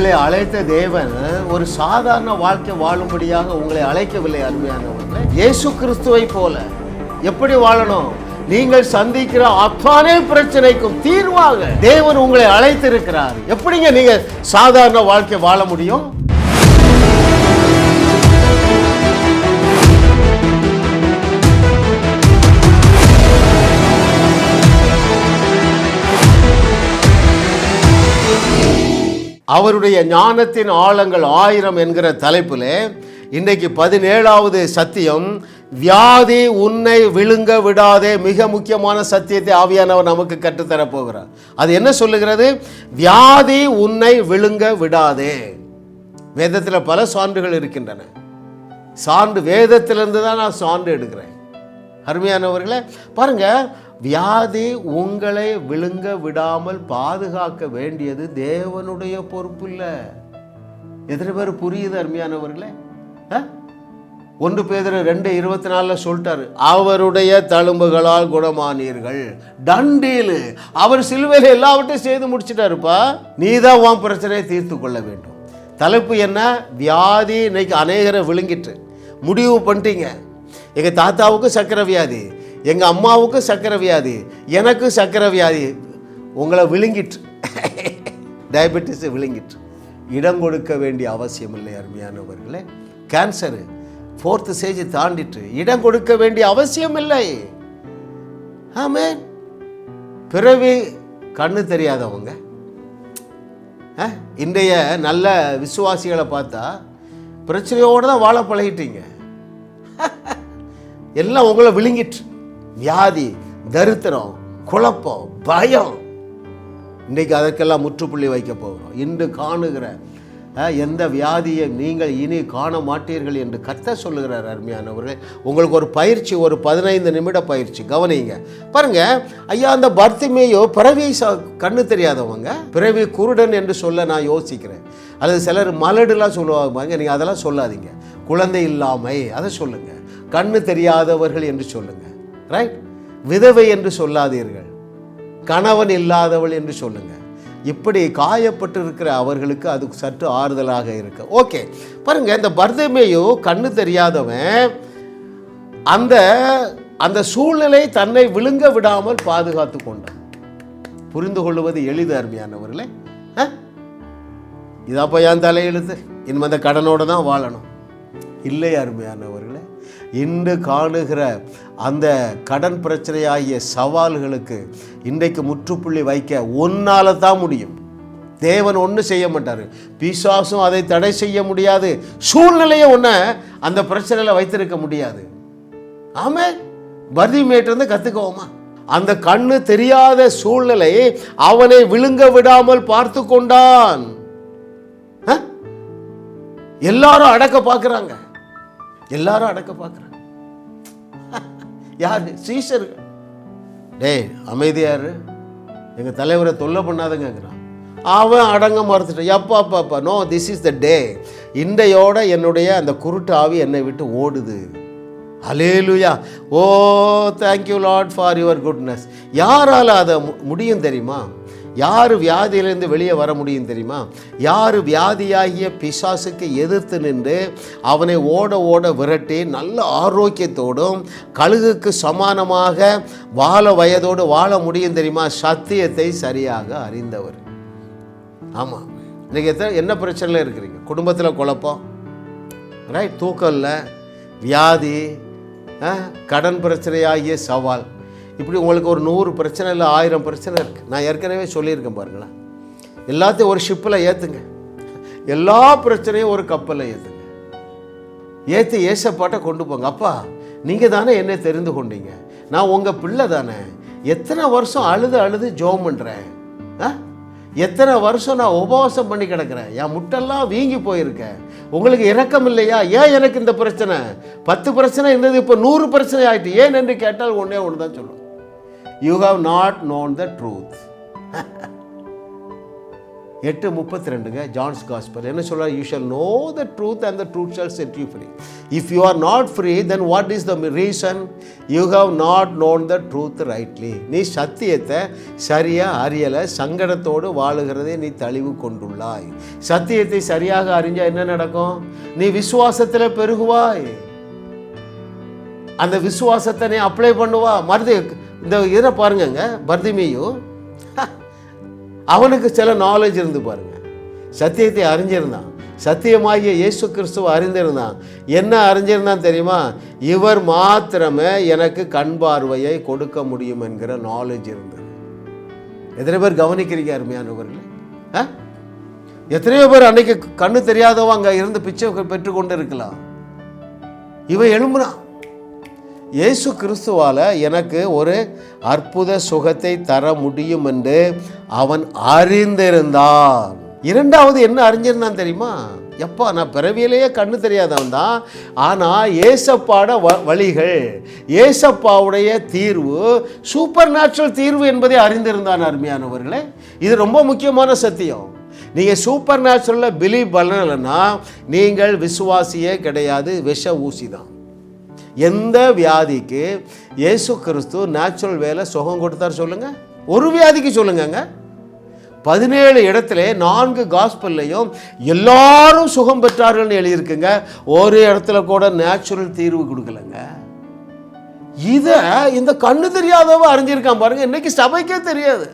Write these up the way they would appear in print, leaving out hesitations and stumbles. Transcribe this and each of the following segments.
உங்களை அழைத்த தேவன் ஒரு சாதாரண வாழ்க்கை வாழும்படியாக உங்களை அழைக்கவில்லை. அருமையானவர்களே, இயேசு கிறிஸ்துவை போல எப்படி வாழணும்? நீங்கள் சந்திக்கிற அத்தனை பிரச்சனைக்கும் தீர்வாக தேவன் உங்களை அழைத்திருக்கிறார். எப்படிங்க நீங்க சாதாரண வாழ்க்கை வாழ முடியும்? அவருடைய ஞானத்தின் ஆழங்கள் 1000 என்கிற தலைப்பிலே இன்றைக்கு 17வது சத்தியம், வியாதி உன்னை விழுங்க விடாதே. மிக முக்கியமான சத்தியத்தை ஆவியானவர் நமக்கு கற்றுத்தரப் போகிறார். அது என்ன சொல்லுகிறது? வியாதி உன்னை விழுங்க விடாதே. வேதத்தில் பல சான்றுகள் இருக்கின்றன. சான்று வேதத்திலிருந்து தான் நான் சான்று எடுக்கிறேன். அருமையானவர்களே, பாருங்க, வியாதி உங்களை விழுங்க விடாமல் பாதுகாக்க வேண்டியது தேவனுடைய பொறுப்பு இல்லை. எத்தனை பேர் புரியுது? அருமையானவர்களே, 1 பேதுரு 2:24 சொல்லிட்டாரு, அவருடைய தழும்புகளால் குணமானீர்கள். டண்டீல். அவர் சிலுவையில் எல்லாவற்றையும் செய்து முடிச்சிட்டாருப்பா. நீதான் உன் பிரச்சனையை தீர்த்து கொள்ள வேண்டும். தலைப்பு என்ன? வியாதி. இன்னைக்கு அநேகரை விழுங்கிட்டு முடிவு பண்ணிட்டீங்க. எங்கள் தாத்தாவுக்கு சக்கரை வியாதி, எங்கள் அம்மாவுக்கு சக்கரை வியாதி, எனக்கு சக்கரை வியாதி. உங்களை விழுங்கிட்டு, டயபெட்டிஸை விழுங்கிட்டு இடம் கொடுக்க வேண்டிய அவசியம் இல்லை. அருமையானவர்களே, கேன்சரு 4th ஸ்டேஜ் தாண்டிட்டு இடம் கொடுக்க வேண்டிய அவசியம் இல்லை. ஆமென். பிறவி கண்ணு தெரியாதவங்க, இன்றைய நல்ல விசுவாசிகளை பார்த்தா பிரச்சனையோடு தான் வாழ பழகிட்டீங்க. எல்லாம் உங்களை விழுங்கிட்டு, வியாதி, தரித்திரம், குழப்பம், பயம். இன்றைக்கு அதற்கெல்லாம் முற்றுப்புள்ளி வைக்க போகிறோம். இன்று காணுகிற எந்த வியாதியை நீங்கள் இனி காண மாட்டீர்கள் என்று கர்த்தர் சொல்லுகிறார். அருமையானவர்களே, உங்களுக்கு ஒரு பயிற்சி, ஒரு 15 நிமிட பயிற்சி. கவனிங்க. பாருங்க ஐயா, அந்த பர்த்திமேயோ பிறவி கண்ணு தெரியாதவங்க, பிறவி குருடன் என்று சொல்ல நான் யோசிக்கிறேன். அல்லது சிலர் மலடுலாம் சொல்லுவாங்க. நீங்கள் அதெல்லாம் சொல்லாதீங்க. குழந்தை இல்லாமை அதை சொல்லுங்க. கண்ணு தெரியாதவர்கள் என்று சொல்லுங்க. ரைட்? விதவை என்று சொல்லாதீர்கள். கணவன் இல்லாதவள் என்று சொல்லுங்க. இப்படி காயப்பட்டு இருக்கிற அவர்களுக்கு அது சற்று ஆறுதலாக இருக்கு. ஓகே, பாருங்க, இந்த பர்தேமேயு கண்ணு தெரியாதவன் அந்த சூழ்நிலை தன்னை விழுங்க விடாமல் பாதுகாத்து கொண்டான். புரிந்து கொள்வது எளிது. அருமையானவர்களே, இதாப்பா என் தலையெழுத்து, இனிமே அந்த கடனோடு தான் வாழணும் இல்லை. அருமையானவர்களே, இன்று காணுகிற அந்த கடன் பிரச்சனையாகிய சவால்களுக்கு இன்றைக்கு முற்றுப்புள்ளி வைக்க உன்னால தான் முடியும். தேவன் ஒன்றும் செய்ய மாட்டார். பிசாசும் அதை தடை செய்ய முடியாது. சூழ்நிலையை ஒன்று அந்த பிரச்சனையில் வைத்திருக்க முடியாது. ஆமே, பர்திமேயிலிருந்து கற்றுக்கோமா. அந்த கண்ணு தெரியாத சூழ்நிலை அவனை விழுங்க விடாமல் பார்த்து கொண்டான். எல்லாரும் அடக்க பார்க்குறாங்க. எல்லாரும் அடக்க பார்க்குறாங்க. யாரு? சீஷர்கள். டேய் அமைதியாரு, எங்கள் தலைவரை தொல்லை பண்ணாதங்கிறான். அவன் அடங்க மறுத்துட்டான். எப்பா no, this is the day. இன்றையோட என்னுடைய அந்த குருட்டு ஆவி என்னை விட்டு ஓடுது. Hallelujah. Oh thank you Lord for your goodness. யாரால் அதை முடியும் தெரியுமா? யார் வியாதியிலிருந்து வெளியே வர முடியும் தெரியுமா? யார் வியாதியாகிய பிசாசுக்கு எதிர்த்து நின்று அவனை ஓட ஓட விரட்டி நல்ல ஆரோக்கியத்தோடும் கழுகுக்கு சமானமாக வாழ வயதோடு வாழ முடியும் தெரியுமா? சத்தியத்தை சரியாக அறிந்தவர். ஆமாம். இன்றைக்கி என்ன பிரச்சனையில் இருக்கிறீங்க? குடும்பத்தில் குழப்பம், ரைட்? தூக்கம் இல்லை, வியாதி, கடன் பிரச்சனையாகிய சவால். இப்படி உங்களுக்கு ஒரு 100 பிரச்சனை இல்லை, 1000 பிரச்சனை இருக்குது. நான் ஏற்கனவே சொல்லியிருக்கேன் பாருங்களேன். எல்லாத்தையும் ஒரு ஷிப்பில் ஏற்றுங்க. எல்லா பிரச்சனையும் ஒரு கப்பலில் ஏற்றுங்க. ஏற்றி ஏசப்பாட்ட கொண்டு போங்க. அப்பா, நீங்கள் தானே என்னை தெரிந்து கொண்டீங்க, நான் உங்கள் பிள்ளை தானே. எத்தனை வருஷம் அழுது ஜெபம் பண்ணுறேன், எத்தனை வருஷம் நான் உபவாசம் பண்ணி கிடக்கிறேன், என் முட்டெல்லாம் வீங்கி போயிருக்கேன். உங்களுக்கு இரக்கம் இல்லையா? ஏன் எனக்கு இந்த பிரச்சனை? 10 பிரச்சனை இருந்தது, இப்போ 100 பிரச்சனை ஆகிட்டு. ஏன் என்று கேட்டால் ஒன்றே ஒன்று தான் சொல்லுவோம், you have not known the truth. 8:32 John's gospel என்ன சொல்றார்? You shall know the truth and the truth shall set you free. If you are not free then what is the reason? You have not known the truth rightly. நீ சத்தியத்தை சரியாக அறியலை, சங்கடத்தோடு வாழுகிறதே நீ தெளிவு கொண்டுள்ளாய். சத்தியத்தை சரியாக அறிஞ்சால் என்ன நடக்கும்? நீ விசுவாசத்தில் பெருகுவாய். அந்த விசுவாசத்தை நீ அப்ளை பண்ணுவா. மறுது இந்த இதை பாருங்கங்க, பர்திமேயு அவனுக்கு சில நாலேஜ் இருந்து பாருங்க. சத்தியத்தை அறிஞ்சிருந்தான், சத்தியமாகிய இயேசு கிறிஸ்துவை அறிந்திருந்தான். என்ன அறிஞ்சிருந்தான் தெரியுமா? இவர் மாத்திரமே எனக்கு கண் பார்வையை கொடுக்க முடியும் என்கிற நாலேஜ் இருந்தது. எத்தனை பேர் கவனிக்கிறீங்க அருமையானவர்களே? எத்தனையோ பேர் அன்னைக்கு கண்ணு தெரியாதவங்க அங்கே இருந்து பிச்சை பெற்றுக்கொண்டு இருக்கலாம். இவன் எழும்புறான், இயேசு கிறிஸ்துவால் எனக்கு ஒரு அற்புத சுகத்தை தர முடியும் என்று அவன் அறிந்திருந்தான். இரண்டாவது என்ன அறிஞ்சிருந்தான் தெரியுமா? எப்பா நான் பிறவியிலேயே கண்ணு தெரியாதவன் தான், ஆனால் ஏசப்பாட வழிகள், ஏசப்பாவுடைய தீர்வு சூப்பர் நேச்சுரல் தீர்வு என்பதை அறிந்திருந்தான். அருமையானவர்களே, இது ரொம்ப முக்கியமான சத்தியம். நீங்கள் சூப்பர் நேச்சுரலில் பிலீவ் பண்ணலைன்னா நீங்கள் விசுவாசியே கிடையாது, விஷ ஊசி தான். எந்த வியாதிக்கு இயேசு கிறிஸ்து நேச்சுரல் வேலை சுகம் கொடுத்தார் சொல்லுங்க? ஒரு வியாதிக்கு சொல்லுங்க. 17 இடத்துல 4 காஸ்பல்லையும் எல்லாரும் சுகம் பெற்றார்கள்னு எழுதியிருக்குங்க. ஒரு இடத்துல கூட நேச்சுரல் தீர்வு கொடுக்கலங்க. இதை இந்த கண்ணு தெரியாதவ அறிஞ்சிருக்கான் பாருங்க. இன்னைக்கு சபைக்கே தெரியாது.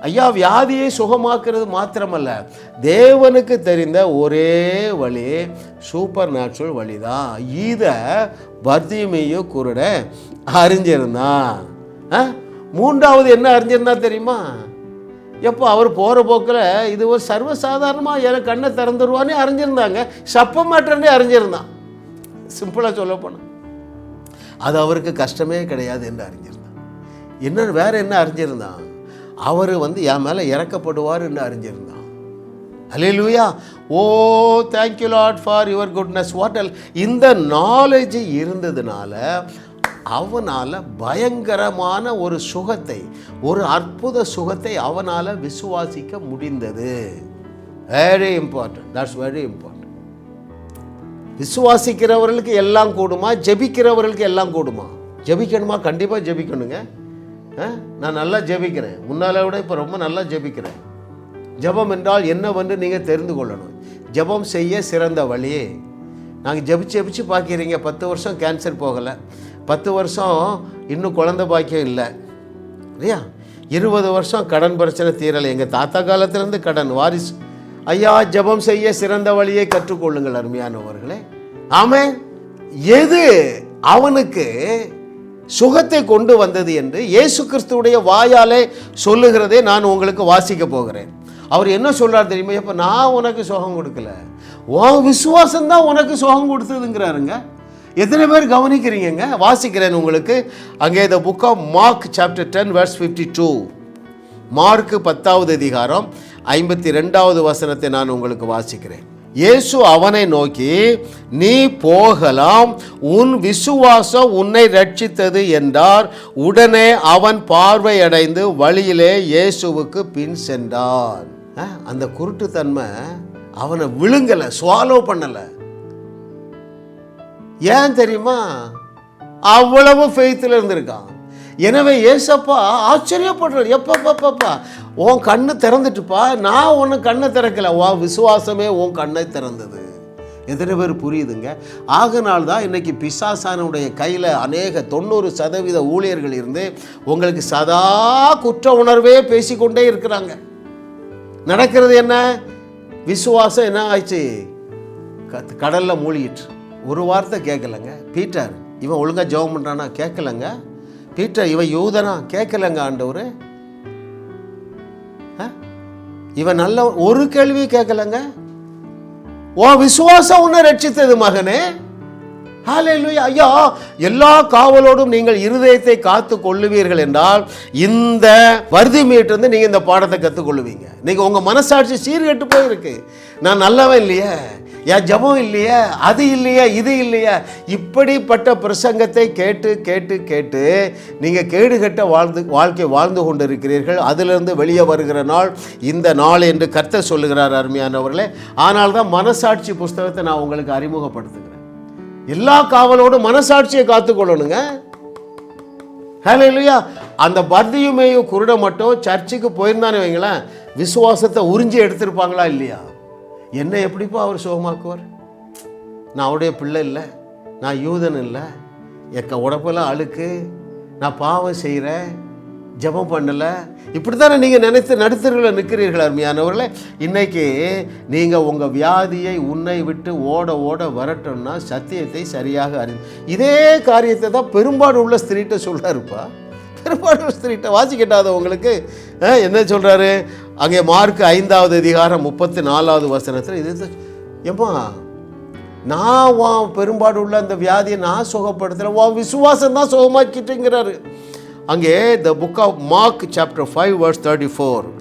ஐயா, வியாதியை சுகமாக்குறது மாத்திரமல்ல, தேவனுக்கு தெரிந்த ஒரே வழி சூப்பர் நேச்சுரல் வழி தான். இதை பர்திமேயு குருட அறிஞ்சிருந்தான். மூன்றாவது என்ன அறிஞ்சிருந்தா தெரியுமா? எப்போ அவர் போகிற போக்கில் இது ஒரு சர்வசாதாரணமாக எனக்கு கண்ணை திறந்துருவானே அறிஞ்சிருந்தாங்க. சப்ப மாட்டேன்னே அறிஞ்சிருந்தான். சிம்பிளாக சொல்ல போனால் அது அவருக்கு கஷ்டமே கிடையாது என்று அறிஞ்சிருந்தான். என்ன வேற என்ன அறிஞ்சிருந்தான்? அவர் என் மேலே இறக்கப்படுவார் என்று அறிஞ்சிருந்தான். Hallelujah. Oh thank you Lord for your goodness. What எல். இந்த நாலேஜ் இருந்ததுனால அவனால் பயங்கரமான ஒரு சுகத்தை, ஒரு அற்புத சுகத்தை அவனால் விசுவாசிக்க முடிந்தது. Very important. That's very important. விசுவாசிக்கிறவர்களுக்கு எல்லாம் கூடுமா? ஜெபிக்கிறவர்களுக்கு எல்லாம் கூடுமா? ஜெபிக்கணுமா? கண்டிப்பாக ஜெபிக்கணுங்க. நான் நல்லா ஜெபிக்கிறேன், முன்னால விட இப்போ ரொம்ப நல்லா ஜெபிக்கிறேன். ஜெபம் என்றால் என்னவென்று நீங்கள் தெரிந்து கொள்ளணும். ஜெபம் செய்ய சிறந்த வழியே. நாங்கள் ஜெபிச்சு பார்க்கிறீங்க. 10 வருஷம் கேன்சர் போகலை, 10 வருஷம் இன்னும் குழந்தை பாக்கியம் இல்லை இல்லையா? 20 வருஷம் கடன் பிரச்சனை தீரலை. எங்கள் தாத்தா காலத்திலேருந்து கடன் வாரிசு. ஐயா, ஜெபம் செய்ய சிறந்த வழியை கற்றுக்கொள்ளுங்கள் அருமையானவர்களே. ஆமே. எது அவனுக்கு சுகத்தை கொண்டு வந்தது என்று இயேசு கிறிஸ்துவுடைய வாயாலே சொல்லுகிறதே நான் உங்களுக்கு வாசிக்க போகிறேன். அவர் என்ன சொல்றார் தெரியுமா? இப்போ நான் உனக்கு சுகம் கொடுக்கல, உன் விசுவாசம் தான் உனக்கு சுகம் கொடுத்ததுங்கிறாருங்க. எத்தனை பேர் கவனிக்கிறீங்க? வாசிக்கிறேன் உங்களுக்கு. அங்கே இந்த book of Mark chapter 10 verse 52. Mark 10வது அதிகாரம் 52வது வசனத்தை நான் உங்களுக்கு வாசிக்கிறேன். இயேசு அவனை நோக்கி, நீ போகலாம், உன் விசுவாசம் உன்னை ரட்சித்தது என்றார். உடனே அவன் பார்வையடைந்து வழியிலே இயேசுவுக்கு பின் சென்றான். அந்த குருட்டுத்தன்மை அவனை விழுங்கலை, ஸ்வாலோ பண்ணலை. ஏன் தெரியுமா? அவ்வளவு ஃபெய்த்தில் இருந்திருக்கான். எனவே ஏசப்பா ஆச்சரியப்படுறார். எப்பப்பா உன் கண்ணு திறந்துட்டுப்பா, நான் உன்னை கண்ணை திறக்கலை, உன் விசுவாசமே உன் கண்ணை திறந்தது. எத்தனை பேர் புரியுதுங்க? ஆகனால்தான் இன்னைக்கு பிசாசானுடைய கையில் அநேக 90% ஊழியர்கள் இருந்து உங்களுக்கு சதா குற்ற உணர்வே பேசிக்கொண்டே இருக்கிறாங்க. நடக்கிறது என்ன? விசுவாசம் என்ன ஆயிடுச்சு? கடலில் மூழ்கிட்டு. ஒரு வார்த்தை கேட்கலங்க. பீட்டர் இவன் ஒழுங்காக ஜெபம் பண்ணுறானா? கேட்கலங்க. பீட்டர் இவன் யூதனா? கேட்கலங்க. ஆண்டவர் இவன் நல்ல ஒரு கேள்வி கேட்கலங்க. ஓ விசுவாசம் உன்னை ரட்சித்தது மகனே. ஹல்லேலூயா. ஐயா, எல்லா காவலோடும் நீங்கள் இருதயத்தை காத்து கொள்ளுவீர்கள் என்றால் இந்த வர்திமேட்டு நீங்கள் இந்த பாடத்தை கற்றுக்கொள்ளுவீங்க. நீங்கள் உங்கள் மனசாட்சி சீர்கெட்டு போயிருக்கு. நான் நல்லவன் இல்லையே, என் ஜபம் இல்லையா, அது இல்லையா, இது இல்லையா, இப்படிப்பட்ட பிரசங்கத்தை கேட்டு கேட்டு கேட்டு நீங்கள் கேடுகட்ட வாழ்க்கை வாழ்ந்து கொண்டிருக்கிறீர்கள். அதிலிருந்து வெளியே வருகிற நாள் இந்த நாள் என்று கர்த்தர் சொல்லுகிறார் அருமையானவர்களே. ஆனால் தான் மனசாட்சி புஸ்தகத்தை நான் உங்களுக்கு அறிமுகப்படுத்துகிறேன். எல்லா காவலோடும் மனசாட்சியை காத்துக்கொள்ளணுங்க. ஹல்லேலூயா. அந்த பர்தியுமேயு குருட மட்டும் சர்ச்சுக்கு போயிருந்தானே வைங்களேன், விசுவாசத்தை உறிஞ்சி எடுத்திருப்பாங்களா இல்லையா? என்ன எப்படிப்பா அவர் சுகமாக்குவார்? நான் அவருடைய பிள்ளை இல்லை, நான் யூதன் இல்லை, எக்க உடம்பெல்லாம் அழுக்கு, நான் பாவம் செய்கிறேன், ஜெபம் பண்ணலை, இப்படி தானே நீங்கள் நினைத்து நடுத்தர்களில் நிற்கிறீர்கள் அருமையானவர்களே. இன்றைக்கி நீங்கள் உங்கள் வியாதியை உன்னை விட்டு ஓட ஓட வரட்டோம்னா சத்தியத்தை சரியாக இதே காரியத்தை தான் பெரும்பாடு உள்ள ஸ்திரீட்ட சொல்கிறாருப்பா. பெரும்பாடு உள்ள ஸ்திரீட்ட வாசிக்கிட்டாதவங்களுக்கு என்ன சொல்கிறாரு அங்கே மார்க் 5வது அதிகாரம் 34வது வசனத்தில் இது ஏம்மா, நான் உன் பெரும்பாடு உள்ள அந்த வியாதியை நான் சுகப்படுத்துகிறேன், உன் விசுவாசம் தான் சுகமாக்கிட்டுங்கிறாரு. அங்கே the book of Mark chapter 5 verse 34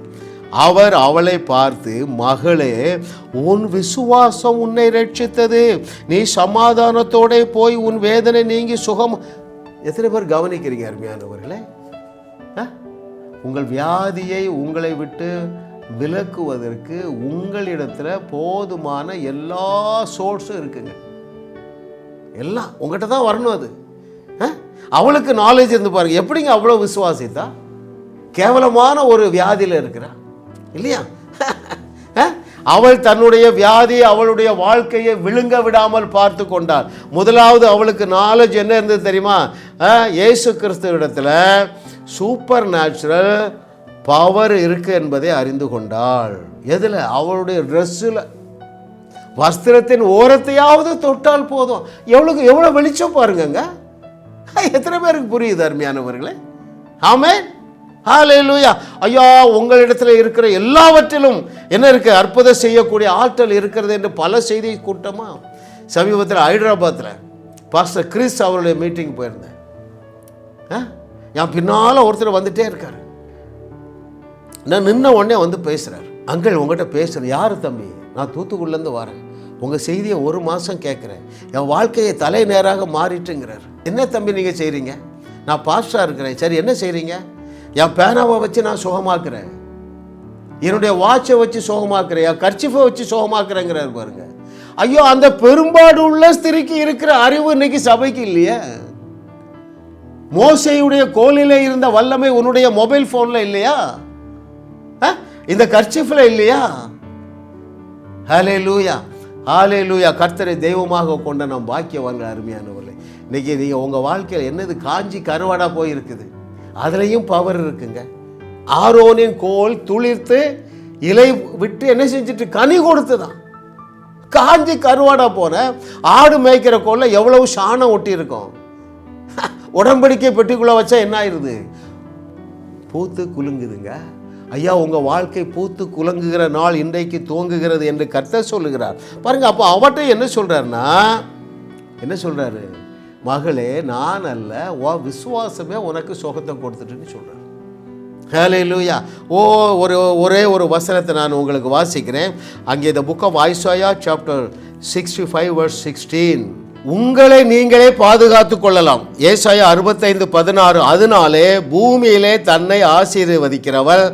அவர் அவளை பார்த்து, மகளே, உன் விசுவாசம் உன்னை ரட்சித்தது, நீ சமாதானத்தோட போய் உன் வேதனை நீங்கி சுகம். எத்தனை பேர் கவனிக்கிறீங்க அருமையானவர்களே? உங்கள் வியாதியை உங்களை விட்டு விலக்குவதற்கு உங்களிடத்தில் போதுமான எல்லா சோர்ஸும் இருக்குங்க. எல்லாம் உங்கள்கிட்ட தான் வரணும். அது அவளுக்கு நாலேஜ் இருந்து பாருங்க, எப்படிங்க அவ்வளோ விசுவாசித்தா? கேவலமான ஒரு வியாதியில் இருக்கிறா இல்லையா? அவள் தன்னுடைய வியாதி அவளுடைய வாழ்க்கையை விழுங்க விடாமல் பார்த்து கொண்டாள். முதலாவது அவளுக்கு நாலேஜ் என்ன இருந்தது தெரியுமா? இயேசு கிறிஸ்து இடத்துல சூப்பர் நேச்சுரல் பவர் இருக்கு என்பதை அறிந்து கொண்டாள். எதில்? அவளுடைய ட்ரெஸ்ஸில், வஸ்திரத்தின் ஓரத்தையாவது தொட்டால் போதும். எவ்வளோ வெளிச்சம் பாருங்கங்க. எத்தனை பேருக்கு புரியுது அருமையானவர்களே? ஆமென், ஹல்லேலூயா. ஐயா, உங்களிடத்தில் இருக்கிற எல்லாவற்றிலும் என்ன இருக்கு? அற்புதம் செய்யக்கூடிய ஆற்றல் இருக்கிறது என்று பல செய்தி கூட்டமாக சமீபத்தில் ஹைதராபாத்தில் பாஸ்டர் கிறிஸ் அவருடைய மீட்டிங் போயிருந்தேன். என் பின்னால் ஒருத்தர் வந்துட்டே இருக்கார். நான் நின்ன உடனே வந்து பேசுகிறார். அங்கிள் உங்கள்கிட்ட பேசுகிறேன். யார் தம்பி? நான் தூத்துக்குடிலேருந்து வரேன், உங்கள் செய்தியை 1 மாதம் கேட்குறேன், என் வாழ்க்கையை தலை நேராக மாறிட்டுங்கிறார். என்ன தம்பி நீங்கள் செய்கிறீங்க? நான் பாஸ்டராக இருக்கிறேன். சரி, என்ன செய்கிறீங்க? என் பேனாவை வச்சு நான் சுகமாக்குறேன், என்னுடைய வாட்சை வச்சு சுகமாக்குறேன், என் கர்ச்சிஃபை வச்சு சுகமாக்குறேங்கிறார் பாருங்க. ஐயோ, அந்த பெரும்பாடு உள்ள ஸ்திரிக்கு இருக்கிற அறிவு இன்னைக்கு சபைக்கு இல்லையே. மோசேயுடைய கோலிலே இருந்த வல்லமை உன்னுடைய மொபைல் ஃபோனில் இல்லையா? இந்த கர்ச்சிஃபில் இல்லையா? ஹல்லேலூயா, ஹல்லேலூயா. கர்த்தரை தெய்வமாக கொண்ட நம் பாக்கியவான்கள் அருமையானவர்களே. இன்னைக்கு நீங்கள் உங்கள் வாழ்க்கையில் என்னது காஞ்சி கருவாடாக போயிருக்குது, அதுலேயும் பவர் இருக்குங்க. ஆரோனின் கோல் துளிர்த்து இலை விட்டு என்ன செஞ்சுட்டு கனி கொடுத்து தான். காஞ்சி கருவாடாக போன ஆடு மேய்க்கிற கோல்ல எவ்வளவு சாணம் ஒட்டி இருக்கும். உடன்படிக்கை பெட்டிக்குள்ளே வச்சா என்ன ஆயிடுது? பூத்து குலுங்குதுங்க. ஐயா, உங்கள் வாழ்க்கை பூத்து குலுங்குகிற நாள் இன்றைக்கு துவங்குகிறது என்று கர்த்தர் சொல்லுகிறார் பாருங்க. அப்போ அவர்கிட்ட என்ன சொல்கிறாருன்னா, என்ன சொல்கிறாரு? மகளே, நான் அல்ல, உன் விசுவாசமே உனக்கு சுகத்தை கொடுத்துட்டுன்னு சொல்கிறார். ஹல்லேலூயா. ஒரே ஒரு வசனத்தை நான் உங்களுக்கு வாசிக்கிறேன். அங்கே the book of Isaiah chapter 65 verse 16 உங்களை நீங்களே பாதுகாத்து கொள்ளலாம். ஏசாயா 65:16 அதனாலே பூமியிலே தன்னை ஆசீர்வதிக்கிறவள்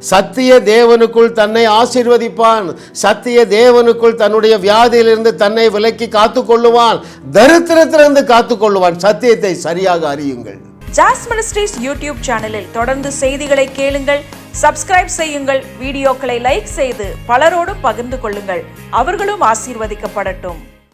சத்திய தேவனுக்குள் தன்னை ஆசீர்வதிப்பான். சத்திய தேவனுக்குள் தன்னுடைய வியாதியிலிருந்து தன்னை விலக்கி காத்துக்கொள்ளுவான், தரித்திரத்திலிருந்து காத்துக்கொள்ளுவான். சத்தியத்தை சரியாக அறியுங்கள். ஜாஸ் மினிஸ்ட்ரீஸ் யூடியூப் சேனலில் தொடர்ந்து செய்திகளை கேளுங்கள், சப்ஸ்கிரைப் செய்யுங்கள், வீடியோக்களை லைக் செய்து பலரோடு பகிர்ந்து கொள்ளுங்கள். அவர்களும் ஆசீர்வதிக்கப்படட்டும்.